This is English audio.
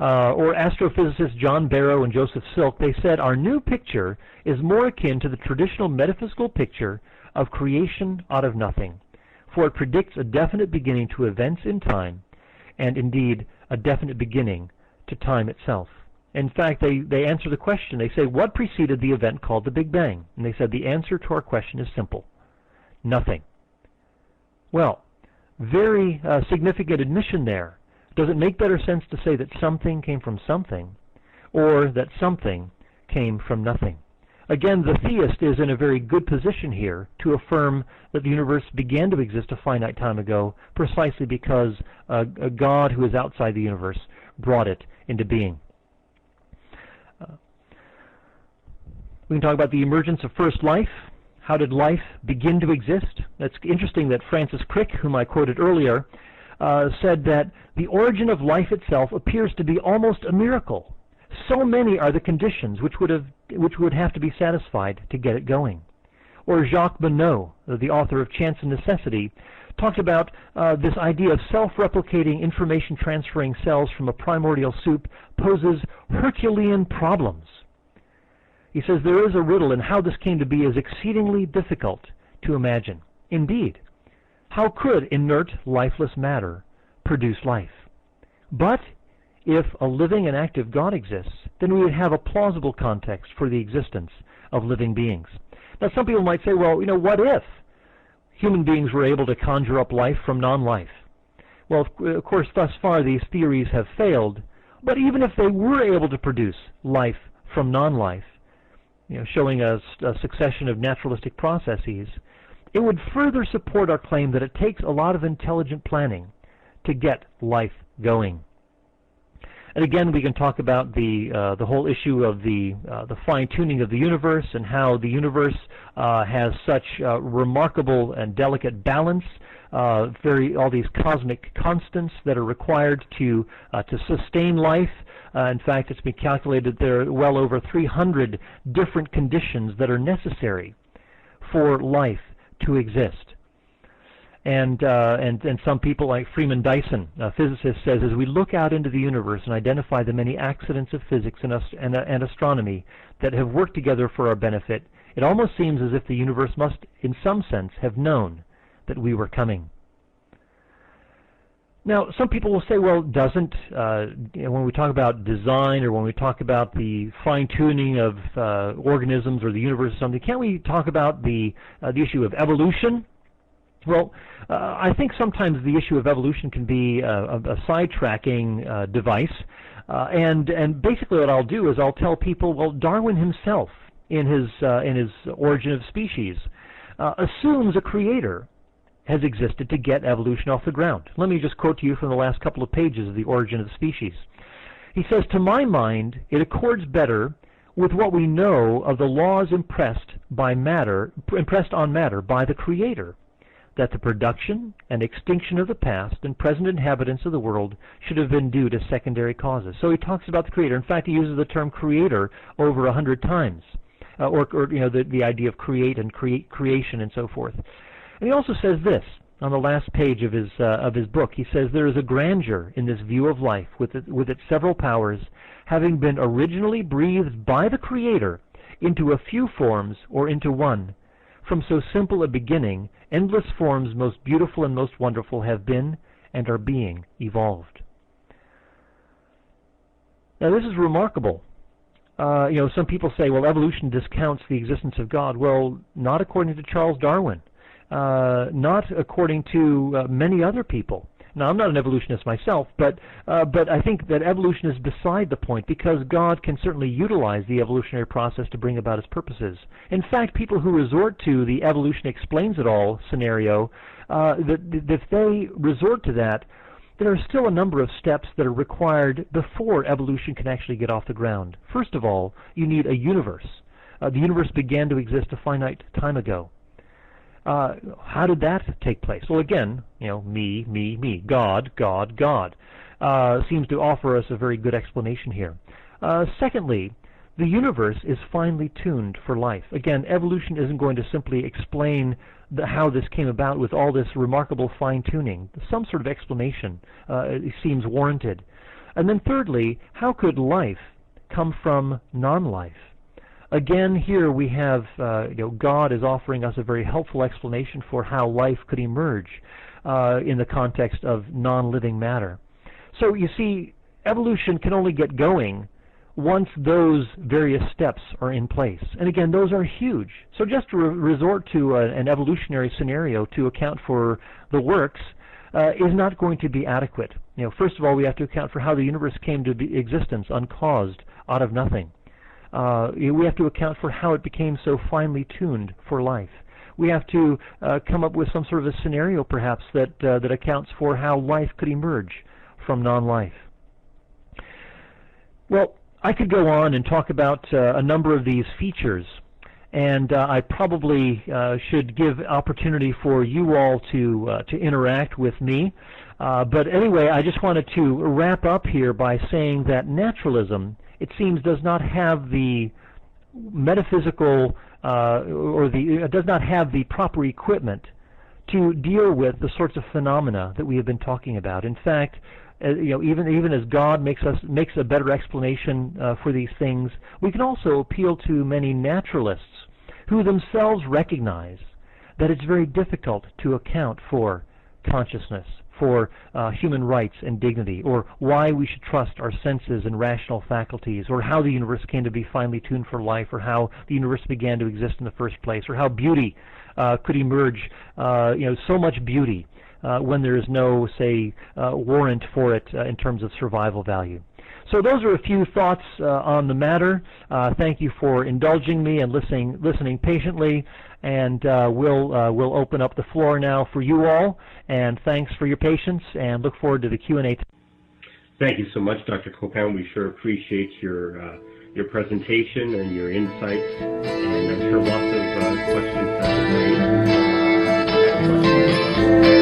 Or astrophysicists John Barrow and Joseph Silk, they said our new picture is more akin to the traditional metaphysical picture of creation out of nothing, for it predicts a definite beginning to events in time, and indeed a definite beginning to time itself. In fact, they answer the question. They say, what preceded the event called the Big Bang? And they said the answer to our question is simple: nothing. Well, very significant admission there. Does it make better sense to say that something came from something, or that something came from nothing? Again, the theist is in a very good position here to affirm that the universe began to exist a finite time ago precisely because a God who is outside the universe brought it into being. We can talk about the emergence of first life. How did life begin to exist? It's interesting that Francis Crick, whom I quoted earlier, said that the origin of life itself appears to be almost a miracle. So many are the conditions which would have to be satisfied to get it going. Or Jacques Monod, the author of Chance and Necessity, talked about this idea of self-replicating information transferring cells from a primordial soup poses Herculean problems. He says there is a riddle, and how this came to be is exceedingly difficult to imagine. Indeed, how could inert, lifeless matter produce life? But if a living and active God exists, then we would have a plausible context for the existence of living beings. Now, some people might say, well, what if human beings were able to conjure up life from non-life? Well, of course, thus far these theories have failed, but even if they were able to produce life from non-life, showing a succession of naturalistic processes, it would further support our claim that it takes a lot of intelligent planning to get life going. And again, we can talk about the whole issue of the fine-tuning of the universe and how the universe has such remarkable and delicate balance, all these cosmic constants that are required to sustain life. In fact, it's been calculated there are well over 300 different conditions that are necessary for life to exist. And some people like Freeman Dyson, a physicist, says, as we look out into the universe and identify the many accidents of physics and astronomy that have worked together for our benefit, it almost seems as if the universe must, in some sense, have known that we were coming. Now, some people will say, well, doesn't, when we talk about design or when we talk about the fine-tuning of organisms or the universe or something, can't we talk about the issue of evolution? Well, I think sometimes the issue of evolution can be a sidetracking device, and basically what I'll do is I'll tell people, well, Darwin himself, in his Origin of Species, assumes a creator has existed to get evolution off the ground. Let me just quote to you from the last couple of pages of the Origin of the Species. He says, to my mind, it accords better with what we know of the laws impressed on matter by the Creator, that the production and extinction of the past and present inhabitants of the world should have been due to secondary causes. So he talks about the Creator. In fact, he uses the term Creator over 100 times, or the idea of create and creation and so forth. And he also says this on the last page of his book. He says there is a grandeur in this view of life with its several powers, having been originally breathed by the Creator into a few forms or into one. From so simple a beginning, endless forms most beautiful and most wonderful have been and are being evolved. Now this is remarkable. Some people say, well, evolution discounts the existence of God. Well, not according to Charles Darwin. Not according to many other people. Now, I'm not an evolutionist myself, but I think that evolution is beside the point, because God can certainly utilize the evolutionary process to bring about his purposes. In fact, people who resort to the evolution explains it all scenario, if they resort to that, there are still a number of steps that are required before evolution can actually get off the ground. First of all, you need a universe. The universe began to exist a finite time ago. How did that take place? Well, again, me, God seems to offer us a very good explanation here. Secondly, the universe is finely tuned for life. Again, evolution isn't going to simply explain how this came about with all this remarkable fine-tuning. Some sort of explanation seems warranted. And then thirdly, how could life come from non-life? Again, here we have God is offering us a very helpful explanation for how life could emerge in the context of non-living matter. So you see, evolution can only get going once those various steps are in place. And again, those are huge. So just to resort to an evolutionary scenario to account for the works is not going to be adequate. First of all, we have to account for how the universe came to existence uncaused, out of nothing. We have to account for how it became so finely tuned for life. We have to come up with some sort of a scenario, perhaps, that accounts for how life could emerge from non-life. Well, I could go on and talk about a number of these features, and I probably should give opportunity for you all to interact with me. But anyway, I just wanted to wrap up here by saying that naturalism, it seems, does not have the metaphysical it does not have the proper equipment to deal with the sorts of phenomena that we have been talking about. In fact, even as God makes a better explanation for these things, we can also appeal to many naturalists who themselves recognize that it's very difficult to account for consciousness, for human rights and dignity, or why we should trust our senses and rational faculties, or how the universe came to be finely tuned for life, or how the universe began to exist in the first place, or how beauty could emerge, so much beauty when there is no, say, warrant for it in terms of survival value. So those are a few thoughts on the matter. Thank you for indulging me and listening patiently. And we'll open up the floor now for you all. And thanks for your patience, and look forward to the Q&A. Thank you so much, Dr. Copan. We sure appreciate your presentation and your insights. And I'm sure lots of questions have been raised.